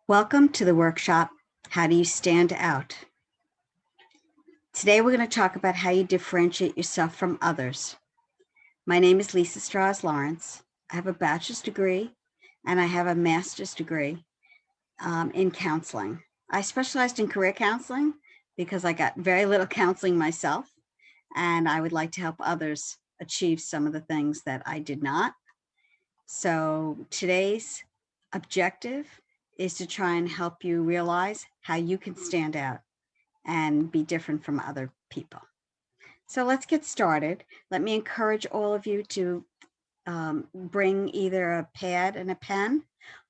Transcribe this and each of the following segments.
Welcome to the workshop, How Do You Stand Out? Today we're going to talk about how you differentiate yourself from others. My name is Lisa Strahs-Lorenc. I have a bachelor's degree and I have a master's degree in counseling. I specialized in career counseling because I got very little counseling myself, and I would like to help others achieve some of the things that I did not. So today's objective is to try and help you realize how you can stand out and be different from other people. So let's get started. Let me encourage all of you to bring either a pad and a pen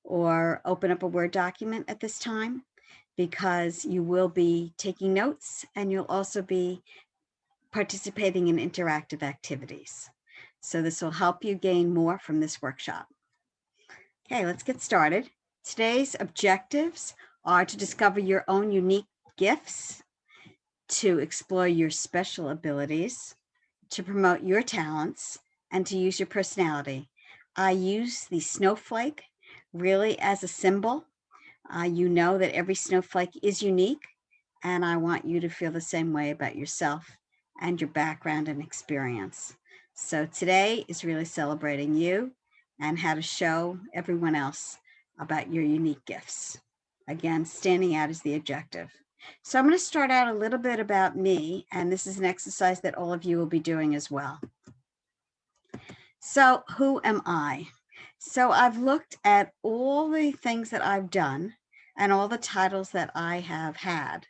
or open up a Word document at this time, because you will be taking notes and you'll also be participating in interactive activities. So this will help you gain more from this workshop. Okay, let's get started. Today's objectives are to discover your own unique gifts, to explore your special abilities, to promote your talents, and to use your personality. I use the snowflake really as a symbol. You know that every snowflake is unique, and I want you to feel the same way about yourself and your background and experience. So today is really celebrating you and how to show everyone else about your unique gifts. Again, standing out is the objective. So I'm going to start out a little bit about me, and this is an exercise that all of you will be doing as well. So who am I? So I've looked at all the things that I've done and all the titles that I have had,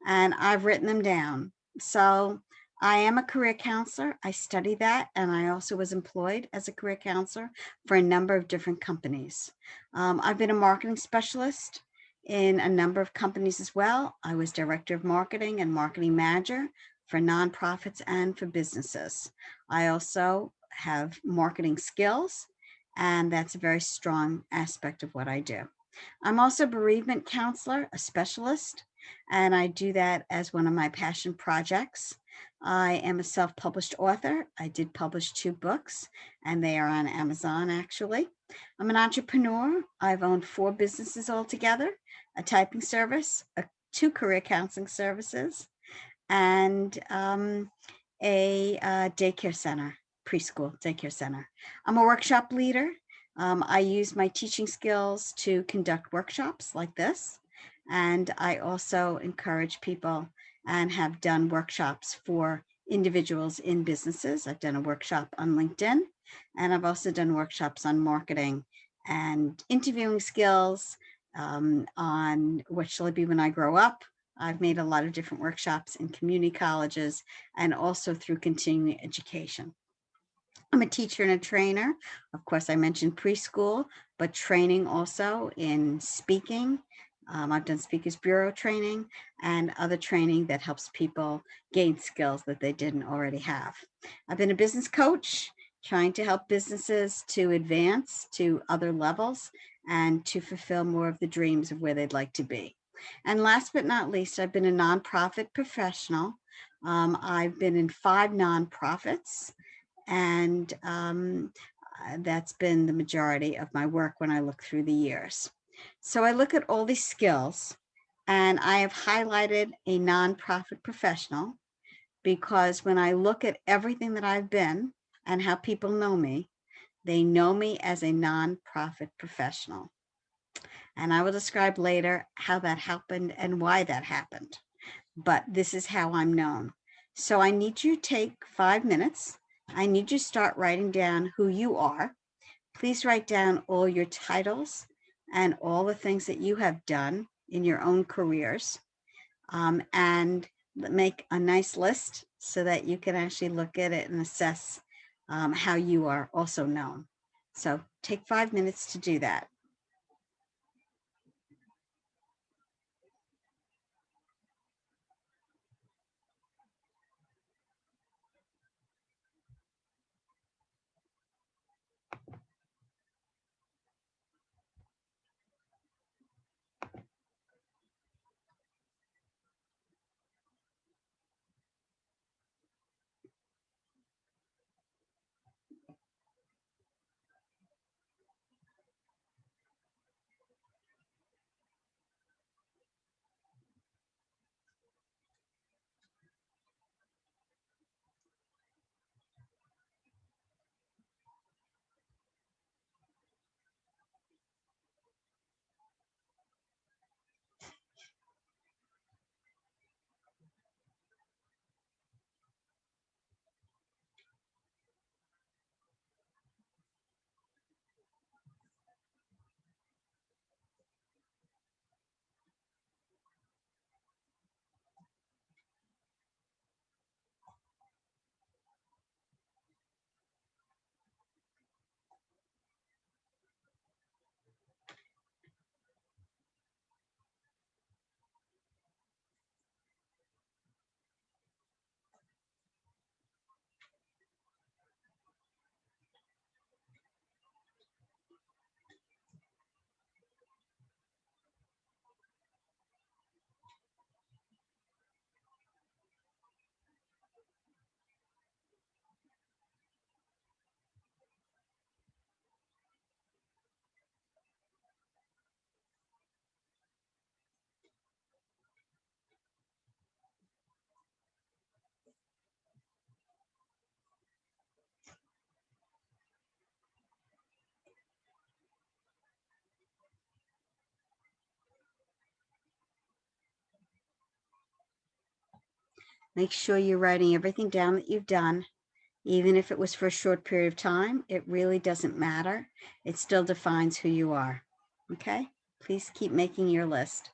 and I've written them down. So I am a career counselor. I study that, and I also was employed as a career counselor for a number of different companies. I've been a marketing specialist in a number of companies as well. I was director of marketing and marketing manager for nonprofits and for businesses. I also have marketing skills, and that's a very strong aspect of what I do. I'm also a bereavement counselor, a specialist, and I do that as one of my passion projects. I am a self-published author. I did publish 2 books, and they are on Amazon, actually. I'm an entrepreneur. I've owned 4 businesses altogether, a typing service, 2 career counseling services, and a daycare center, preschool daycare center. I'm a workshop leader. I use my teaching skills to conduct workshops like this. And I also encourage people and have done workshops for individuals in businesses. I've done a workshop on LinkedIn, and I've also done workshops on marketing and interviewing skills, on what shall I be when I grow up. I've made a lot of different workshops in community colleges and also through continuing education. I'm a teacher and a trainer. Of course, I mentioned preschool, but training also in speaking. I've done Speakers Bureau training and other training that helps people gain skills that they didn't already have. I've been a business coach, trying to help businesses to advance to other levels and to fulfill more of the dreams of where they'd like to be. And last but not least, I've been a nonprofit professional. I've been in 5 nonprofits. And that's been the majority of my work when I look through the years. So I look at all these skills, and I have highlighted a nonprofit professional because when I look at everything that I've been and how people know me, they know me as a nonprofit professional. And I will describe later how that happened and why that happened. But this is how I'm known. So I need you to take 5 minutes. I need you to start writing down who you are. Please write down all your titles and all the things that you have done in your own careers, and make a nice list so that you can actually look at it and assess how you are also known. So take 5 minutes to do that. Make sure you're writing everything down that you've done. Even if it was for a short period of time, it really doesn't matter. It still defines who you are. Okay? Please keep making your list.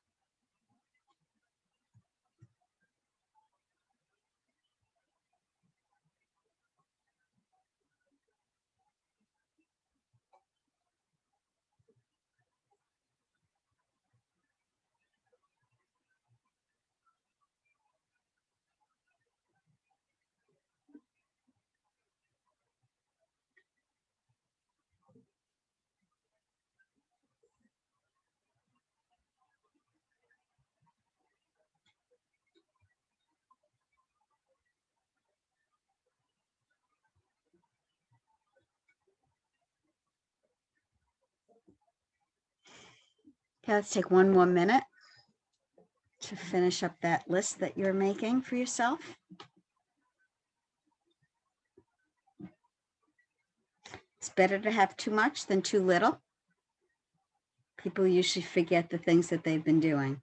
Okay, let's take one more minute to finish up that list that you're making for yourself. It's better to have too much than too little. People usually forget the things that they've been doing.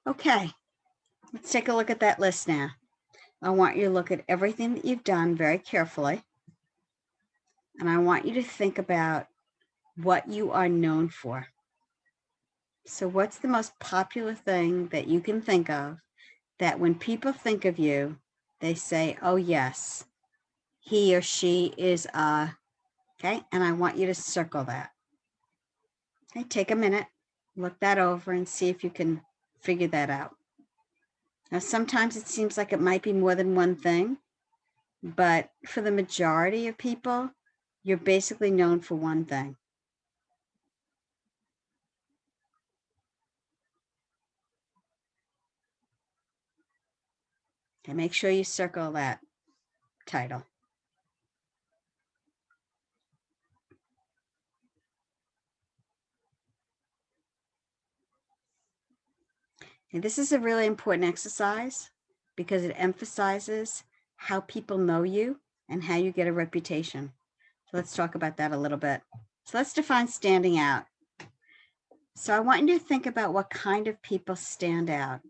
Okay, let's take a look at that list now. I want you to look at everything that you've done very carefully. And I want you to think about what you are known for. So what's the most popular thing that you can think of that when people think of you, they say, oh yes, he or she is okay? And I want you to circle that. Okay, take a minute, look that over and see if you can figure that out. Now, sometimes it seems like it might be more than one thing, but for the majority of people, you're basically known for one thing. Okay, make sure you circle that title. And this is a really important exercise because it emphasizes how people know you and how you get a reputation. So let's talk about that a little bit. So let's define standing out. So I want you to think about what kind of people stand out.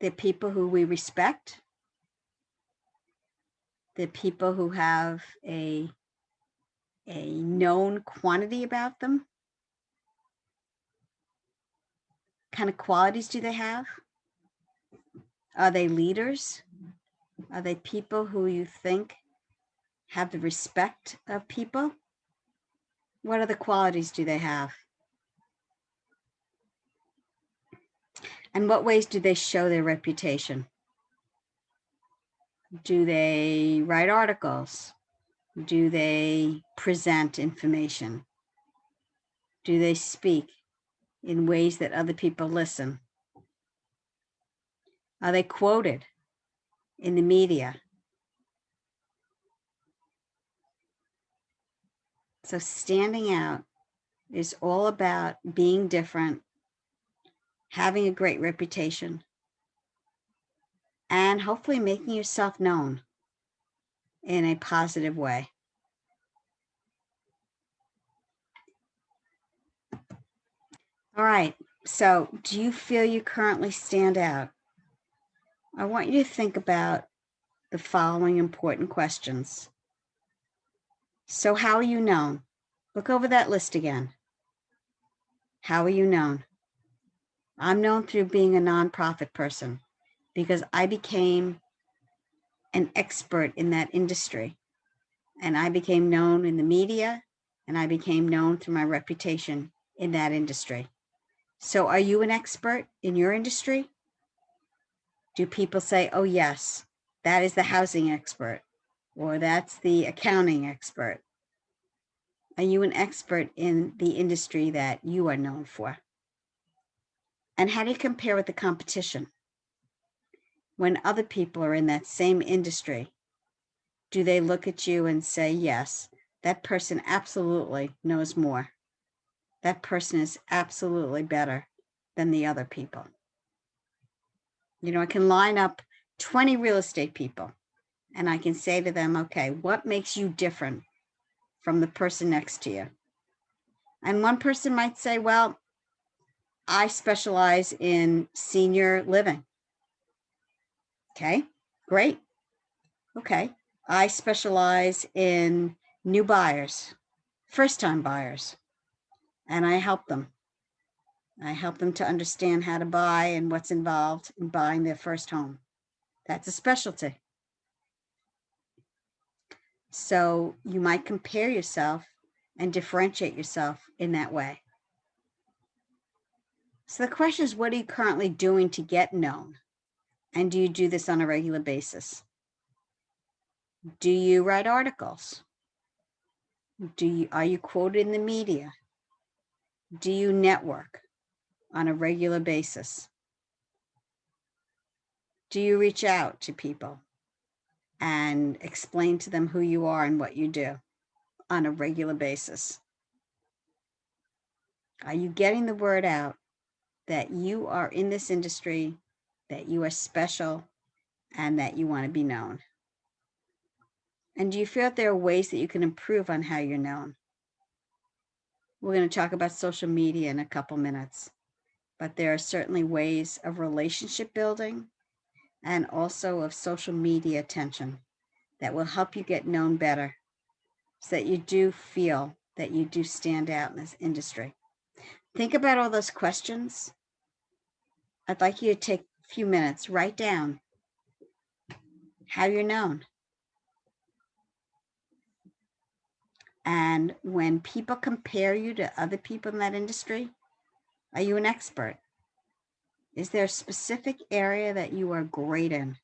They're people who we respect. They're people who have a known quantity about them. What kind of qualities do they have? Are they leaders? Are they people who you think have the respect of people? What other qualities do they have? And what ways do they show their reputation? Do they write articles? Do they present information? Do they speak in ways that other people listen? Are they quoted in the media? So standing out is all about being different, having a great reputation, and hopefully making yourself known in a positive way. All right, so do you feel you currently stand out? I want you to think about the following important questions. So how are you known? Look over that list again. How are you known? I'm known through being a nonprofit person because I became an expert in that industry. And I became known in the media, and I became known through my reputation in that industry. So are you an expert in your industry? Do people say, oh, yes, that is the housing expert, or that's the accounting expert? Are you an expert in the industry that you are known for? And how do you compare with the competition? When other people are in that same industry, do they look at you and say, yes, that person absolutely knows more. That person is absolutely better than the other people. You know, I can line up 20 real estate people and I can say to them, okay, what makes you different from the person next to you? And one person might say, well, I specialize in senior living. Okay, great. Okay, I specialize in new buyers, first-time buyers, and I help them. I help them to understand how to buy and what's involved in buying their first home. That's a specialty. So you might compare yourself and differentiate yourself in that way. So the question is, what are you currently doing to get known? And do you do this on a regular basis? Do you write articles? Are you quoted in the media? Do you network on a regular basis? Do you reach out to people and explain to them who you are and what you do on a regular basis? Are you getting the word out that you are in this industry, that you are special, and that you want to be known? And do you feel that there are ways that you can improve on how you're known? We're going to talk about social media in a couple minutes, but there are certainly ways of relationship building and also of social media attention that will help you get known better so that you do feel that you do stand out in this industry. Think about all those questions. I'd like you to take a few minutes, write down how you're known. And when people compare you to other people in that industry, are you an expert? Is there a specific area that you are great in,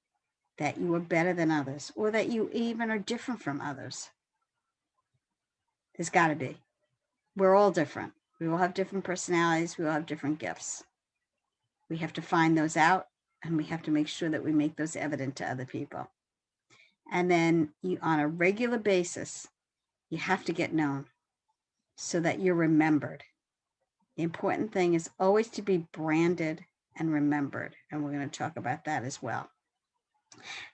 that you are better than others, or that you even are different from others? There's got to be. We're all different. We all have different personalities. We all have different gifts. We have to find those out, and we have to make sure that we make those evident to other people. And then on a regular basis, you have to get known so that you're remembered. The important thing is always to be branded and remembered. And we're going to talk about that as well.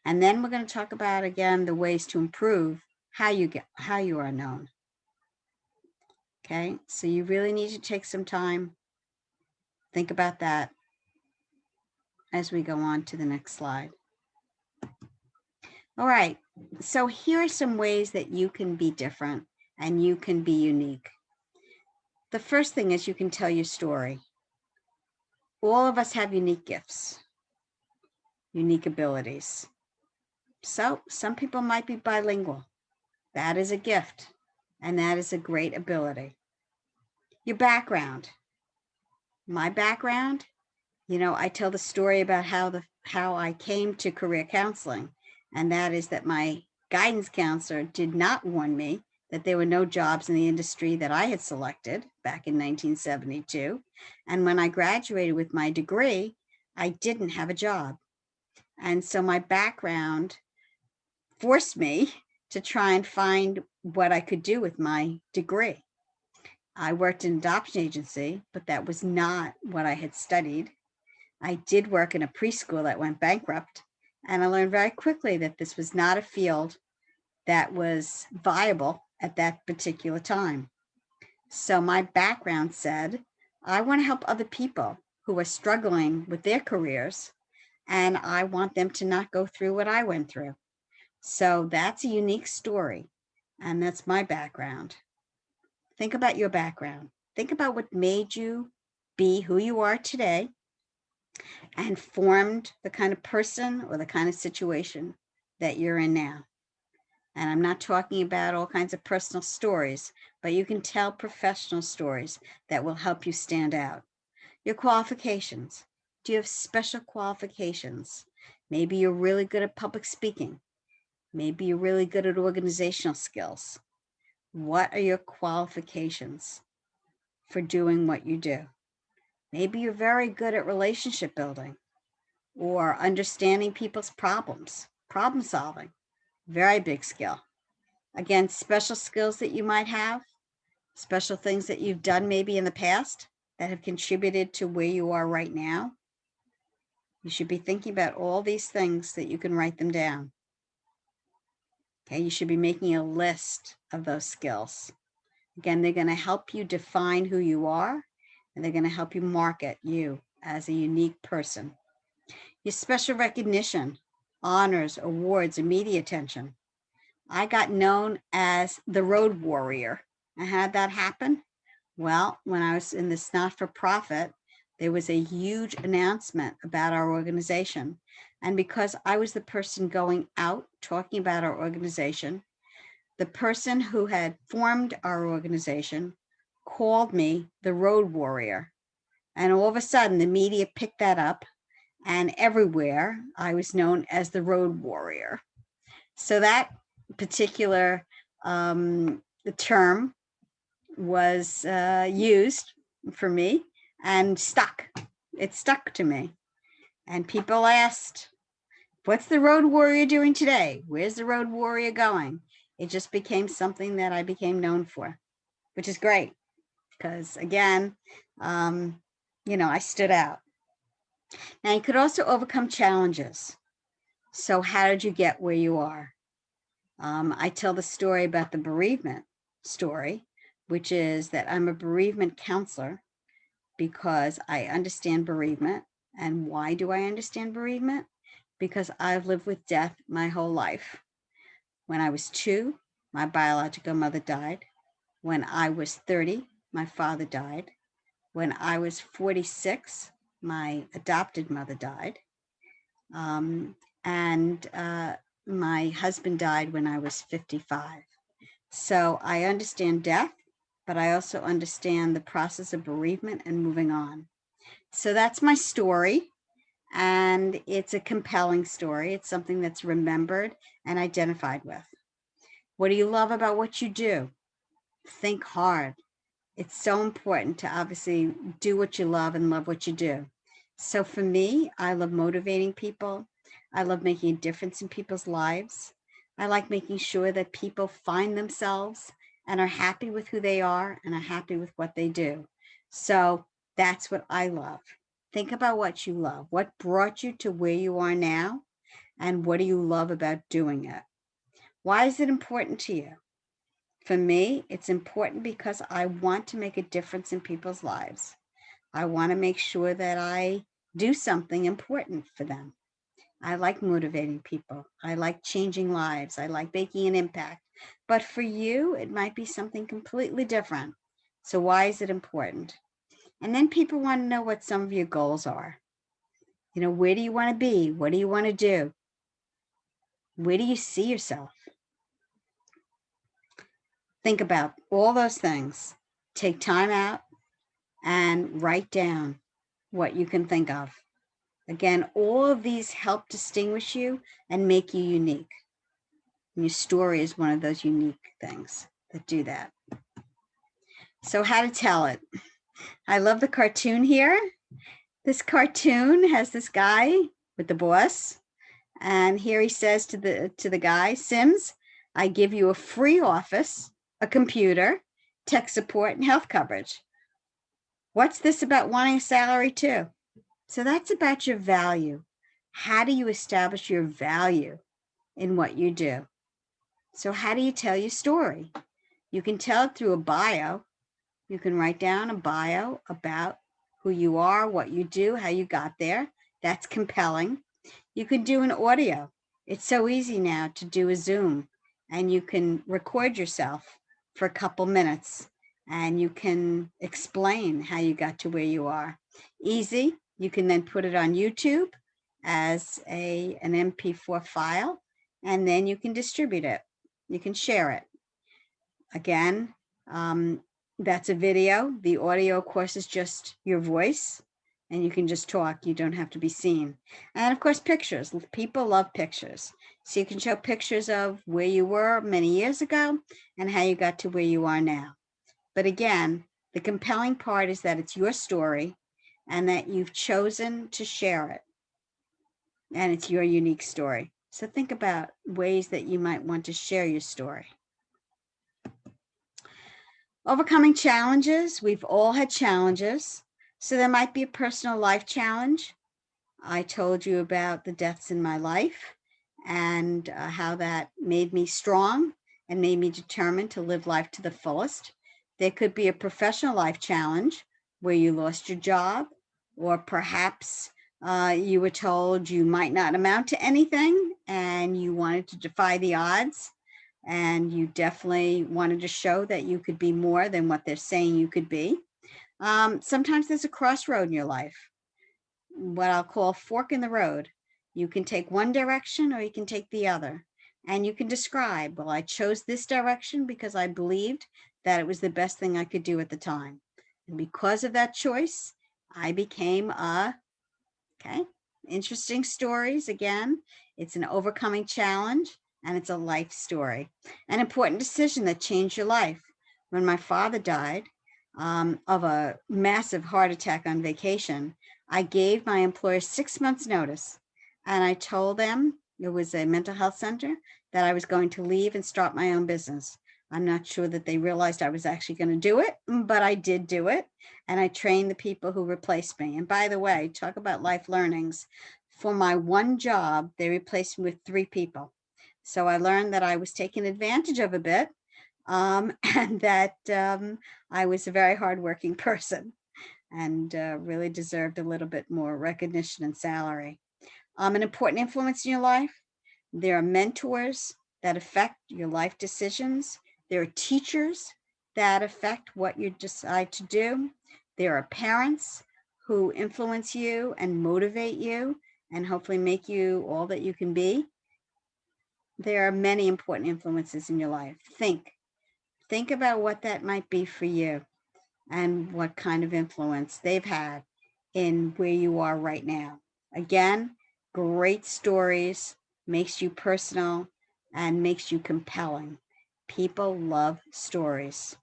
And then we're going to talk about, again, the ways to improve how you are known. Okay, so you really need to take some time, think about that as we go on to the next slide. All right, so here are some ways that you can be different and you can be unique. The first thing is you can tell your story. All of us have unique gifts, unique abilities. So some people might be bilingual. That is a gift, and that is a great ability. Your background. My background, you know, I tell the story about how I came to career counseling, and that is that my guidance counselor did not warn me that there were no jobs in the industry that I had selected back in 1972. And when I graduated with my degree, I didn't have a job. And so my background forced me to try and find what I could do with my degree. I worked in an adoption agency, but that was not what I had studied. I did work in a preschool that went bankrupt, and I learned very quickly that this was not a field that was viable at that particular time. So my background said, I want to help other people who are struggling with their careers, and I want them to not go through what I went through. So that's a unique story, and that's my background. Think about your background. Think about what made you be who you are today and formed the kind of person or the kind of situation that you're in now. And I'm not talking about all kinds of personal stories, but you can tell professional stories that will help you stand out. Your qualifications. Do you have special qualifications? Maybe you're really good at public speaking. Maybe you're really good at organizational skills. What are your qualifications for doing what you do? Maybe you're very good at relationship building or understanding people's problems, problem solving. Very big skill. Again, special skills that you might have, special things that you've done maybe in the past that have contributed to where you are right now. You should be thinking about all these things that you can write them down. Okay, you should be making a list of those skills. Again, they're going to help you define who you are, and they're going to help you market you as a unique person. Your special recognition, honors, awards, and media attention. I got known as the road warrior. And how did that happen? Well, when I was in this not-for-profit, there was a huge announcement about our organization. And because I was the person going out talking about our organization, the person who had formed our organization called me the road warrior. And all of a sudden, the media picked that up, and everywhere I was known as the road warrior. So that particular term was used for me and stuck. It stuck to me. And people asked, what's the road warrior doing today? Where's the road warrior going? It just became something that I became known for, which is great because, again, I stood out. Now, you could also overcome challenges. So how did you get where you are? I tell the story about the bereavement story, which is that I'm a bereavement counselor because I understand bereavement. And why do I understand bereavement? Because I've lived with death my whole life. When I was 2, my biological mother died. When I was 30, my father died. When I was 46, my adopted mother died. My husband died when I was 55. So I understand death, but I also understand the process of bereavement and moving on. So that's my story. And it's a compelling story. It's something that's remembered and identified with. What do you love about what you do? Think hard. It's so important to obviously do what you love and love what you do. So for me, I love motivating people. I love making a difference in people's lives. I like making sure that people find themselves and are happy with who they are and are happy with what they do. So that's what I love. Think about what you love. What brought you to where you are now? And what do you love about doing it? Why is it important to you? For me, it's important because I want to make a difference in people's lives. I want to make sure that I do something important for them. I like motivating people. I like changing lives. I like making an impact. But for you, it might be something completely different. So why is it important? And then people want to know what some of your goals are. Where do you want to be? What do you want to do? Where do you see yourself? Think about all those things. Take time out and write down what you can think of. Again, all of these help distinguish you and make you unique. And your story is one of those unique things that do that. So how to tell it. I love the cartoon here. This cartoon has this guy with the boss. And here he says to the guy, Sims, I give you a free office, a computer, tech support, and health coverage. What's this about wanting a salary too? So that's about your value. How do you establish your value in what you do? So how do you tell your story? You can tell it through a bio. You can write down a bio about who you are, what you do, how you got there. That's compelling. You can do an audio. It's so easy now to do a Zoom, and you can record yourself for a couple minutes and you can explain how you got to where you are. Easy. You can then put it on YouTube as an MP4 file, and then you can distribute it. you can share it. Again, that's a video. The audio, of course, is just your voice, and you can just talk. You don't have to be seen. And of course, pictures. People love pictures. So you can show pictures of where you were many years ago and how you got to where you are now. But again, the compelling part is that it's your story and that you've chosen to share it. And it's your unique story. So think about ways that you might want to share your story. Overcoming challenges. We've all had challenges. So there might be a personal life challenge. I told you about the deaths in my life and how that made me strong and made me determined to live life to the fullest. There could be a professional life challenge where you lost your job, or perhaps you were told you might not amount to anything and you wanted to defy the odds, and you definitely wanted to show that you could be more than what they're saying you could be. Sometimes there's a crossroad in your life, what I'll call a fork in the road. You can take one direction or you can take the other. And you can describe, well, I chose this direction because I believed that it was the best thing I could do at the time. And because of that choice, I became interesting stories. Again, it's an overcoming challenge and it's a life story. An important decision that changed your life. When my father died of a massive heart attack on vacation, I gave my employer 6 months notice, and I told them, it was a mental health center, that I was going to leave and start my own business. I'm not sure that they realized I was actually going to do it, but I did do it. And I trained the people who replaced me. And by the way, talk about life learnings. For my one job, they replaced me with 3 people. So I learned that I was taken advantage of a bit, and that I was a very hardworking person and really deserved a little bit more recognition and salary. An important influence in your life. There are mentors that affect your life decisions. There are teachers that affect what you decide to do. There are parents who influence you and motivate you and hopefully make you all that you can be. There are many important influences in your life. Think about what that might be for you and what kind of influence they've had in where you are right now. Again, great stories, makes you personal and makes you compelling. People love stories.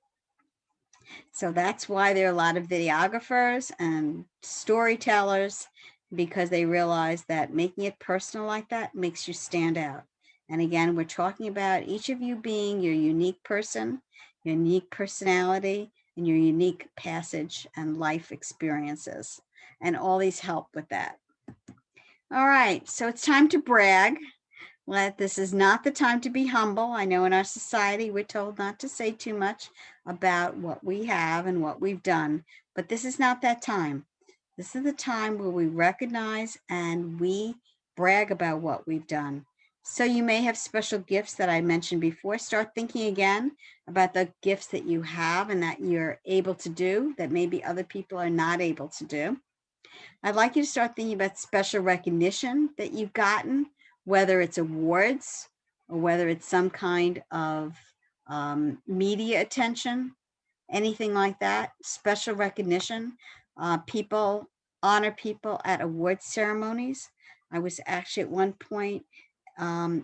So that's why there are a lot of videographers and storytellers, because they realize that making it personal like that makes you stand out. And again, we're talking about each of you being your unique person, your unique personality, and your unique passage and life experiences. And all these help with that. All right, so it's time to brag. This is not the time to be humble. I know in our society, we're told not to say too much about what we have and what we've done, but this is not that time. This is the time where we recognize and we brag about what we've done. So you may have special gifts that I mentioned before. Start thinking again about the gifts that you have and that you're able to do that maybe other people are not able to do. I'd like you to start thinking about special recognition that you've gotten, whether it's awards or whether it's some kind of media attention, anything like that. Special recognition. People honor people at award ceremonies. I was actually at one point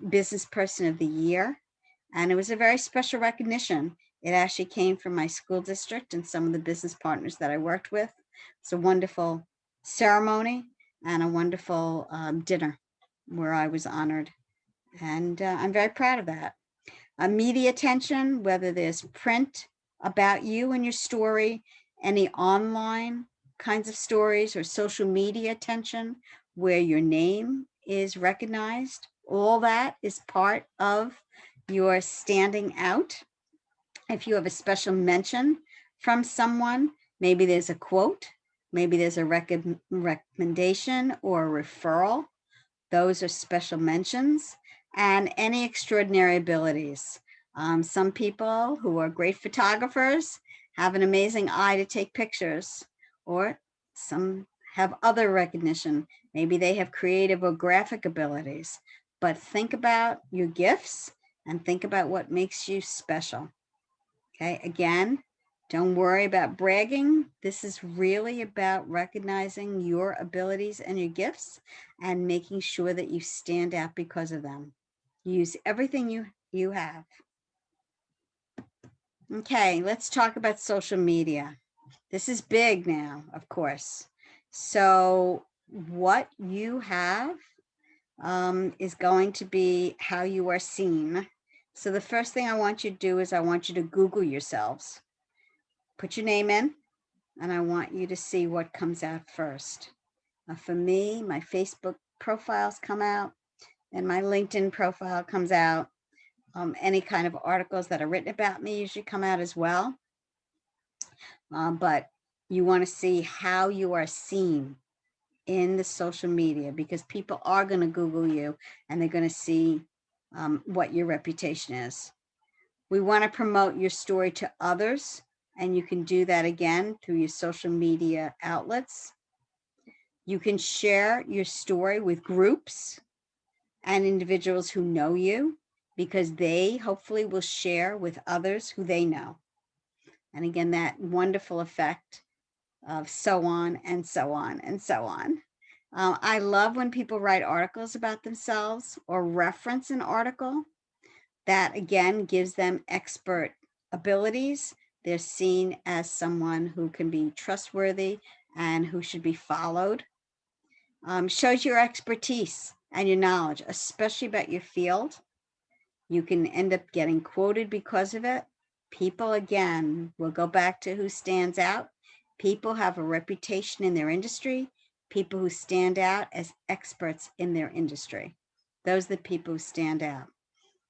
business person of the year, and it was a very special recognition. It actually came from my school district and some of the business partners that I worked with. It's a wonderful ceremony and a wonderful dinner where I was honored. And I'm very proud of that. Media attention, whether there's print about you and your story, any online kinds of stories, or social media attention where your name is recognized, all that is part of your standing out. If you have a special mention from someone, maybe there's a quote, maybe there's a recommendation or a referral, those are special mentions. And any extraordinary abilities. Some people who are great photographers have an amazing eye to take pictures, or some have other recognition. Maybe they have creative or graphic abilities. But think about your gifts and think about what makes you special. Okay, again, don't worry about bragging. This is really about recognizing your abilities and your gifts and making sure that you stand out because of them. Use everything you have. Okay, let's talk about social media. This is big now, of course. So what you have is going to be how you are seen. So the first thing I want you to do is I want you to Google yourselves. Put your name in, and I want you to see what comes out first. For me, my Facebook profiles come out, and my LinkedIn profile comes out. Any kind of articles that are written about me usually come out as well. But you want to see how you are seen in the social media, because people are going to Google you and they're going to see what your reputation is. We want to promote your story to others, and you can do that again through your social media outlets. You can share your story with groups and individuals who know you, because they hopefully will share with others who they know. And again, that wonderful effect of so on and so on and so on. I love when people write articles about themselves or reference an article. That again gives them expert abilities. They're seen as someone who can be trustworthy and who should be followed. Shows your expertise and your knowledge, especially about your field. You can end up getting quoted because of it. People, again, will go back to who stands out. People have a reputation in their industry. People who stand out as experts in their industry. Those are the people who stand out.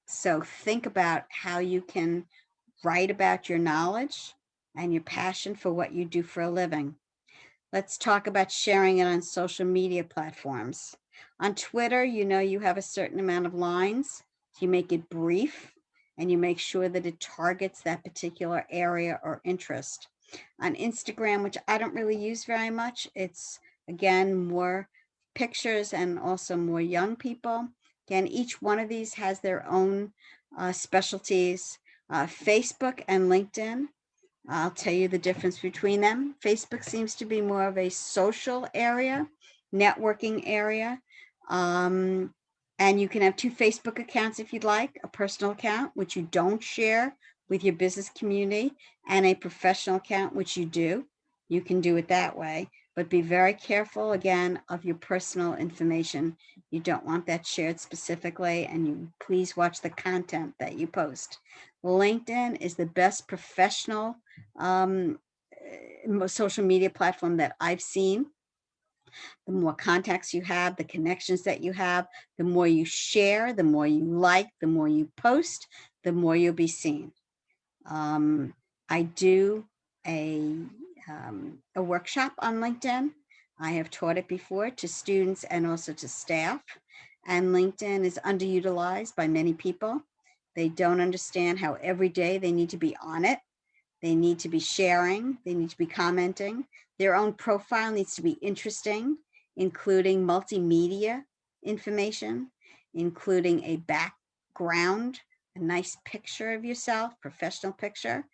So think about how you can write about your knowledge and your passion for what you do for a living. Let's talk about sharing it on social media platforms. On Twitter, you know you have a certain amount of lines. You make it brief and you make sure that it targets that particular area or interest. On Instagram, which I don't really use very much, it's again more pictures and also more young people. Again, each one of these has their own specialties. Facebook and LinkedIn, I'll tell you the difference between them. Facebook seems to be more of a social area, networking area. And you can have two Facebook accounts if you'd like, a personal account, which you don't share with your business community, and a professional account, which you do. You can do it that way, but be very careful again of your personal information. You don't want that shared specifically, and you please watch the content that you post. LinkedIn is the best professional social media platform that I've seen. The more contacts you have, the connections that you have, the more you share, the more you like, the more you post, the more you'll be seen. I do a workshop on LinkedIn. I have taught it before to students and also to staff. And LinkedIn is underutilized by many people. They don't understand how every day they need to be on it. They need to be sharing. They need to be commenting. Their own profile needs to be interesting, including multimedia information, including a background, a nice picture of yourself, professional picture,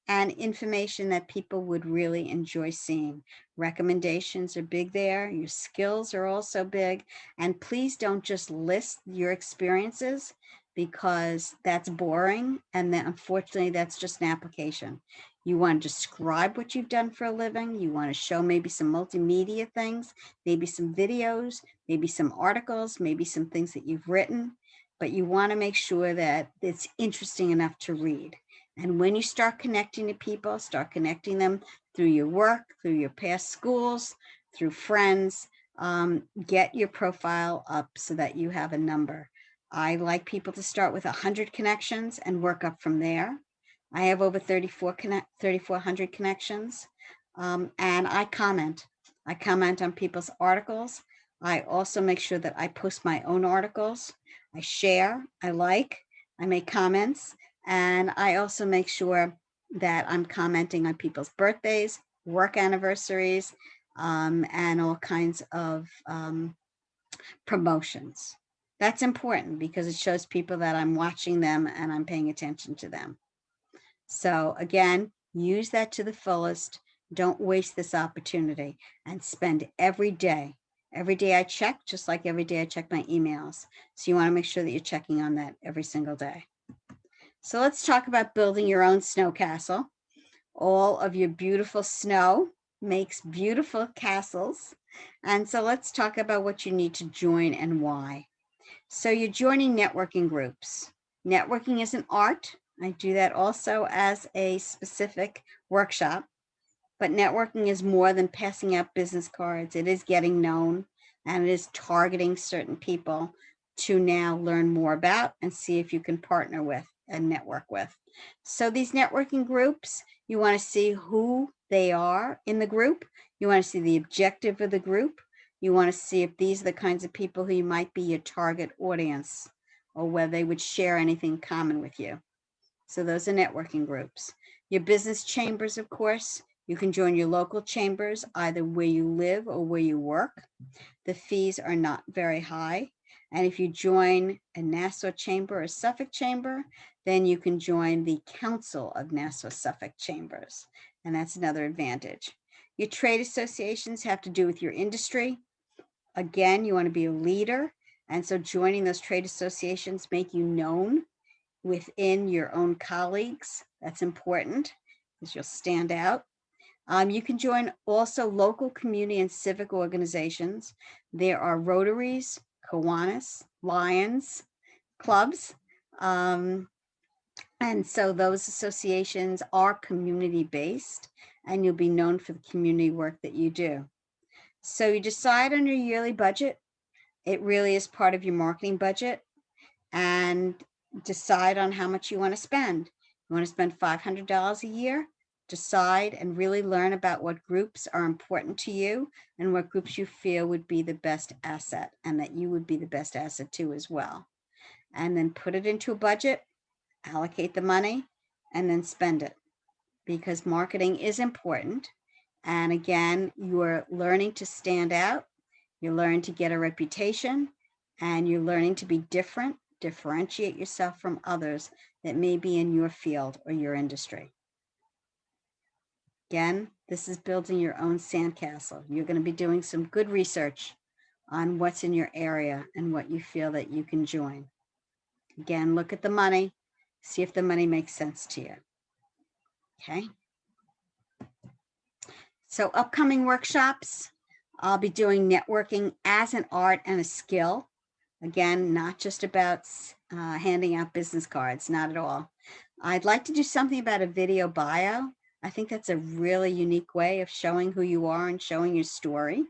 and information that people would really enjoy seeing. Recommendations are big there. Your skills are also big. And please don't just list your experiences, because that's boring. And then unfortunately, that's just an application. You want to describe what you've done for a living. You want to show maybe some multimedia things, maybe some videos, maybe some articles, maybe some things that you've written, but you want to make sure that it's interesting enough to read. And when you start connecting to people, start connecting them through your work, through your past schools, through friends, get your profile up so that you have a number. I like people to start with 100 connections and work up from there. I have over 3,400 connections, and I comment. I comment on people's articles. I also make sure that I post my own articles. I share, I like, I make comments, and I also make sure that I'm commenting on people's birthdays, work anniversaries, and all kinds of promotions. That's important because it shows people that I'm watching them and I'm paying attention to them. So again, use that to the fullest. Don't waste this opportunity and spend every day. Every day I check, just like every day I check my emails. So you want to make sure that you're checking on that every single day. So let's talk about building your own snow castle. All of your beautiful snow makes beautiful castles. And so let's talk about what you need to join and why. So you're joining networking groups. Networking is an art. I do that also as a specific workshop, but networking is more than passing out business cards. It is getting known, and it is targeting certain people to now learn more about and see if you can partner with and network with. So these networking groups, you want to see who they are in the group. You want to see the objective of the group. You want to see if these are the kinds of people who you might be your target audience, or whether they would share anything common with you. So those are networking groups. Your business chambers, of course, you can join your local chambers either where you live or where you work. The fees are not very high. And if you join a Nassau chamber or Suffolk chamber, then you can join the Council of Nassau-Suffolk Chambers. And that's another advantage. Your trade associations have to do with your industry. Again, you want to be a leader. And so joining those trade associations make you known within your own colleagues. That's important because you'll stand out. You can join also local community and civic organizations. There are Rotaries, Kiwanis, Lions, clubs. And so those associations are community-based, and you'll be known for the community work that you do. So you decide on your yearly budget. It really is part of your marketing budget, and decide on how much you want to spend. You want to spend $500 a year? Decide and really learn about what groups are important to you and what groups you feel would be the best asset and that you would be the best asset to as well. And then put it into a budget, allocate the money, and then spend it, because marketing is important. And again, you're learning to stand out, you're learning to get a reputation, and you're learning to be different, differentiate yourself from others that may be in your field or your industry. Again, this is building your own sandcastle. You're going to be doing some good research on what's in your area and what you feel that you can join. Again, look at the money, see if the money makes sense to you. Okay. So upcoming workshops, I'll be doing networking as an art and a skill. Again, not just about handing out business cards, not at all. I'd like to do something about a video bio. I think that's a really unique way of showing who you are and showing your story.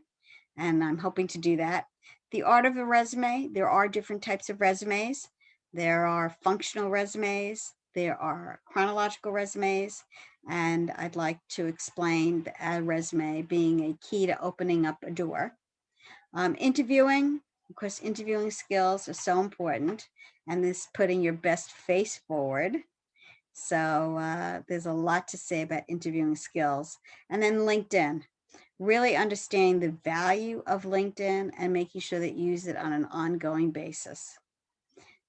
And I'm hoping to do that. The art of a resume, there are different types of resumes. There are functional resumes, there are chronological resumes, and I'd like to explain a resume being a key to opening up a door. Interviewing, of course, interviewing skills are so important, and this putting your best face forward. So there's a lot to say about interviewing skills. And then LinkedIn, really understanding the value of LinkedIn and making sure that you use it on an ongoing basis.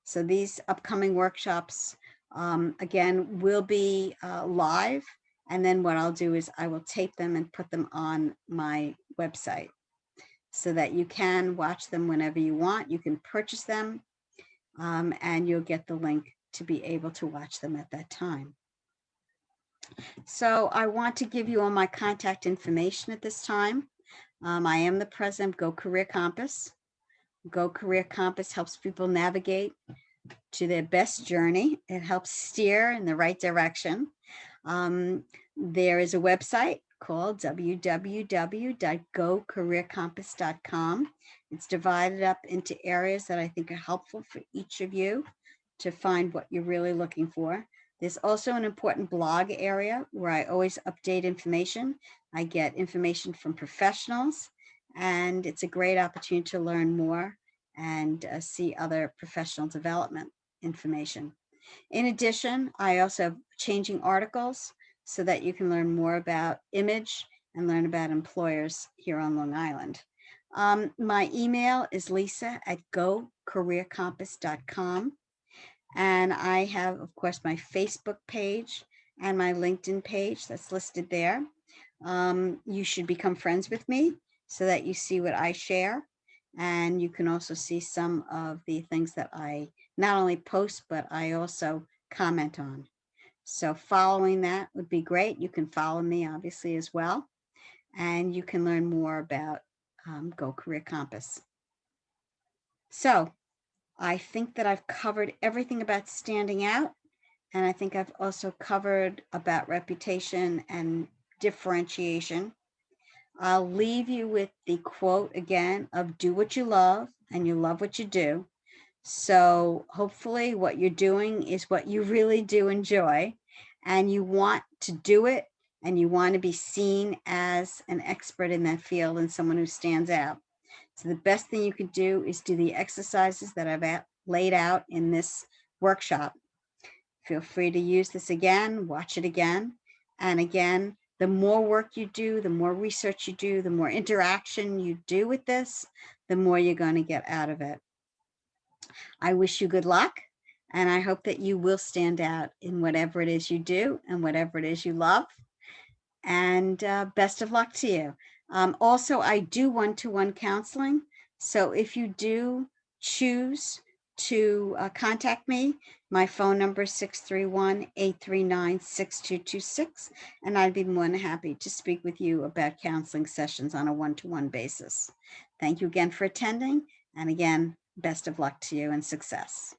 So these upcoming workshops, again, will be live. And then what I'll do is I will tape them and put them on my website so that you can watch them whenever you want. You can purchase them, and you'll get the link to be able to watch them at that time. So I want to give you all my contact information at this time. I am the president of Go Career Compass. Go Career Compass helps people navigate to their best journey. It helps steer in the right direction. There is a website called www.gocareercompass.com. It's divided up into areas that I think are helpful for each of you to find what you're really looking for. There's also an important blog area where I always update information. I get information from professionals, and it's a great opportunity to learn more and see other professional development information. In addition, I also have changing articles so that you can learn more about image and learn about employers here on Long Island. My email is lisa@go gocareercompass.com. And I have, of course, my Facebook page and my LinkedIn page that's listed there. You should become friends with me so that you see what I share. And you can also see some of the things that I not only post, but I also comment on. So following that would be great. You can follow me, obviously, as well. And you can learn more about Go Career Compass. So I think that I've covered everything about standing out. And I think I've also covered about reputation and differentiation. I'll leave you with the quote again of do what you love and you love what you do. So hopefully what you're doing is what you really do enjoy and you want to do it and you want to be seen as an expert in that field and someone who stands out. So the best thing you could do is do the exercises that I've laid out in this workshop. Feel free to use this again, watch it again. And again, the more work you do, the more research you do, the more interaction you do with this, the more you're going to get out of it. I wish you good luck, and I hope that you will stand out in whatever it is you do and whatever it is you love. And best of luck to you. Also, I do one-to-one counseling. So if you do choose to contact me, my phone number is 631-839-6226, and I'd be more than happy to speak with you about counseling sessions on a one-to-one basis. Thank you again for attending, and again, best of luck to you and success.